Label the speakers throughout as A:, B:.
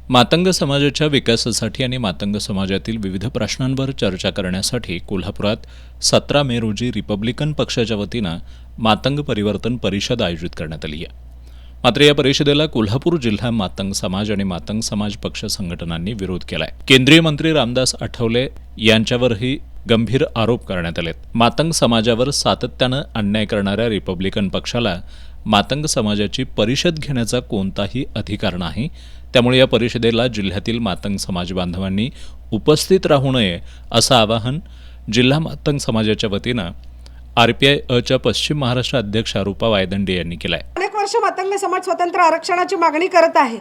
A: मातंग समाजाच्या विकासासाठी आणि मातंग समाजातील विविध प्रश्नांवर चर्चा करण्यासाठी कोल्हापुरात 17 मे रोजी रिपब्लिकन पक्षाच्या वतीनं मातंग परिवर्तन परिषद आयोजित करण्यात आली आहे. मात्र या परिषदेला कोल्हापूर जिल्हा मातंग समाज आणि मातंग समाज पक्ष संघटनांनी विरोध केलाय. केंद्रीय मंत्री रामदास आठवले यांच्यावरही गंभीर आरोप करण्यात आलेत. मातंग समाजावर सातत्यानं अन्याय करणाऱ्या रिपब्लिकन पक्षाला मातंग समाजाची परिषद घेण्याचा कोणताही अधिकार नाही. त्यामुळे या परिषदेला जिल्ह्यातील मातंग समाज बांधवांनी उपस्थित राहू नये असं आवाहन जिल्हा मातंग समाजाच्या वतीनं आरपीआय अच्या पश्चिम महाराष्ट्र अध्यक्ष रूपा वायदंडे यांनी केलं आहे.
B: अनेक वर्ष मातंग समाज स्वतंत्र आरक्षणाची मागणी करत आहे.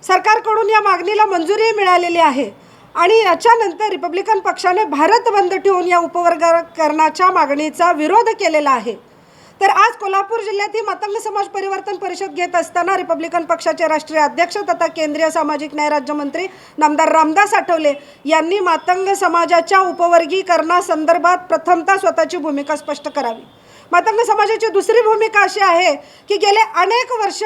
B: सरकारकडून या मागणीला मंजुरी मिळालेली आहे आणि याच्यानंतर रिपब्लिकन पक्षाने भारत बंद ठेवून या उपवर्गीकरणाच्या मागणीचा विरोध केलेला आहे. तर आज कोल्हापूर जिल्ह्यात ही मातंग समाज परिवर्तन परिषद घेत असताना रिपब्लिकन पक्षाचे राष्ट्रीय अध्यक्ष तथा केंद्रीय सामाजिक न्याय राज्यमंत्री नामदार रामदास आठवले यांनी मातंग समाजाच्या उपवर्गीकरणासंदर्भात प्रथमतः स्वतःची भूमिका स्पष्ट करावी. मातंग समाजाची दुसरी भूमिका अशी आहे की गेले अनेक वर्ष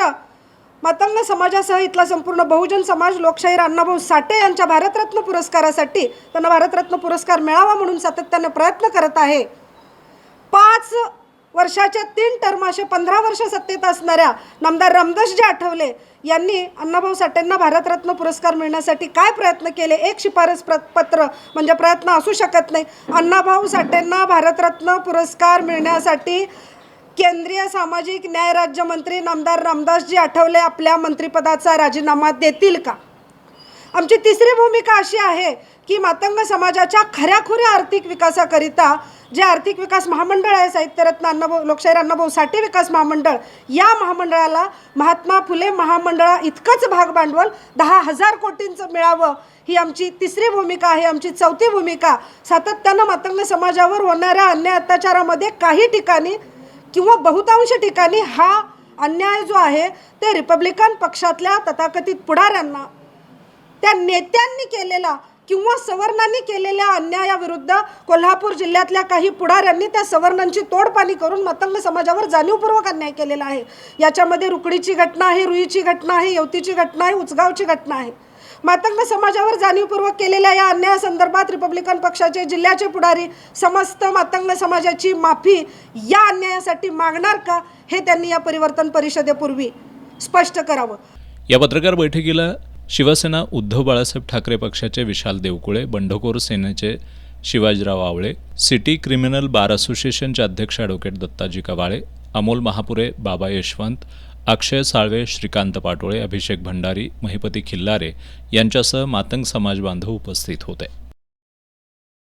B: मातंग समाजासह इथला संपूर्ण बहुजन समाज लोकशाहीर अण्णाभाऊ साठे यांच्या भारतरत्न पुरस्कारासाठी त्यांना भारतरत्न पुरस्कार मिळावा म्हणून सातत्याने प्रयत्न करत आहे. 5 वर्षाच्या 3 टर्म असे 15 वर्ष सत्तेत असणाऱ्या नामदार रामदासजी आठवले यांनी अण्णाभाऊ साठेंना भारतरत्न पुरस्कार मिळण्यासाठी काय प्रयत्न केले? एक शिफारस पत्र म्हणजे प्रयत्न असू शकत नाही. अण्णाभाऊ साठेंना भारतरत्न पुरस्कार मिळण्यासाठी केंद्रीय सामाजिक न्याय राज्यमंत्री नामदार रामदासजी आठवले आपल्या मंत्रिपदाचा राजीनामा देतील का? आमची तिसरी भूमिका अशी आहे की मातंग समाजाच्या खऱ्याखुऱ्या आर्थिक विकासाकरिता जे आर्थिक विकास महामंडळ आहे, साहित्यरत्न लोकशाहीर अण्णाभाऊ साठे विकास महामंडळ, या महामंडळाला महात्मा फुले महामंडळा इतकंच भाग भांडवल 10,000 कोटींचं मिळावं ही आमची तिसरी भूमिका आहे. आमची चौथी भूमिका सातत्यानं मातंग समाजावर होणाऱ्या अन्याय अत्याचारामध्ये काही ठिकाणी किंवा बहुतांश ठिकाणी हा अन्याय जो आहे ते रिपब्लिकन पक्षातल्या तथाकथित पुढाऱ्यांना, त्या नेत्यांनी केलेला किंवा सवर्णांनी केलेल्या अन्यायाविरुद्ध कोल्हापूर जिल्ह्यातल्या काही पुढाऱ्यांनी त्या सवर्णांची तोडपाणी करून मातंग समाजावर जाणीवपूर्वक अन्याय केलेला आहे. याच्यामध्ये रुकडीची घटना आहे, रुईची घटना आहे, येवतीची घटना आहे, उचगावची घटना आहे. मातंग समाजावर जाणीवपूर्वक केलेल्या या अन्यायासंदर्भात रिपब्लिकन पक्षाचे जिल्ह्याचे पुढारी समस्त मातंग समाजाची माफी या अन्यायासाठी मागणार का हे त्यांनी या परिवर्तन परिषदेपूर्वी स्पष्ट करावं.
A: या पत्रकार बैठकीला शिवसेना उद्धव बाळासाहेब ठाकरे पक्षाचे विशाल देवकुळे, बंडखोर सेनेचे शिवाजीराव आवळे, सिटी क्रिमिनल बार असोसिएशनचे अध्यक्ष ॲडव्होकेट दत्ताजी कवाळे, अमोल महापुरे, बाबा यशवंत, अक्षय साळवे, श्रीकांत पाटोळे, अभिषेक भंडारी, महिपती खिल्लारे यांच्यासह मातंग समाज बांधव उपस्थित होते.